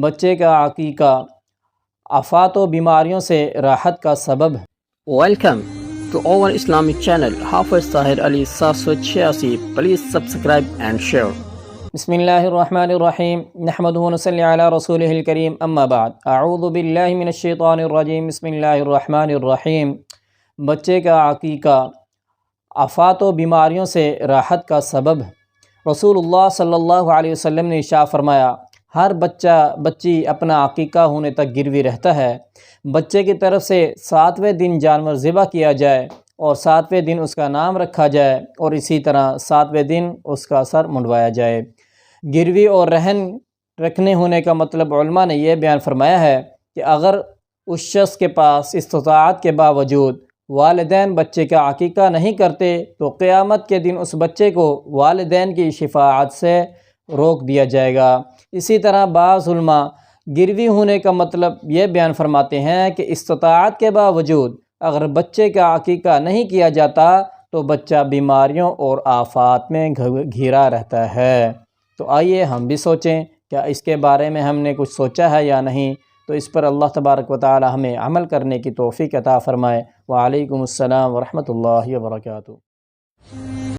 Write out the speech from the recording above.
بچے کا عقیقہ آفات و بیماریوں سے راحت کا سبب ہے۔ Welcome to our Islamic channel, Hafiz Tahir Ali 786. Please subscribe and share. بسم اللہ الرحمن الرحیم، نحمدہ ونصلی علی رسولہ الکریم، اما بعد، اعوذ باللہ من الشیطان الرجیم، بسم اللہ الرحمن الرحیم۔ بچے کا عقیقہ آفات و بیماریوں سے راحت کا سبب ہے۔ رسول اللہ صلی اللہ علیہ وسلم نے ارشاد فرمایا، ہر بچی اپنا عقیقہ ہونے تک گروی رہتا ہے۔ بچے کی طرف سے 7ویں دن جانور ذبح کیا جائے اور 7ویں دن اس کا نام رکھا جائے اور اسی طرح 7ویں دن اس کا سر منڈوایا جائے۔ گروی اور رہن رکھنے ہونے کا مطلب علماء نے یہ بیان فرمایا ہے کہ اگر اس شخص کے پاس استطاعت کے باوجود والدین بچے کا عقیقہ نہیں کرتے تو قیامت کے دن اس بچے کو والدین کی شفاعت سے روک دیا جائے گا۔ اسی طرح بعض علماء گروی ہونے کا مطلب یہ بیان فرماتے ہیں کہ استطاعت کے باوجود اگر بچے کا عقیقہ نہیں کیا جاتا تو بچہ بیماریوں اور آفات میں گھرا رہتا ہے۔ تو آئیے ہم بھی سوچیں، کیا اس کے بارے میں ہم نے کچھ سوچا ہے یا نہیں؟ تو اس پر اللہ تبارک و تعالی ہمیں عمل کرنے کی توفیق عطا فرمائے۔ وعلیکم السلام ورحمۃ اللہ وبرکاتہ۔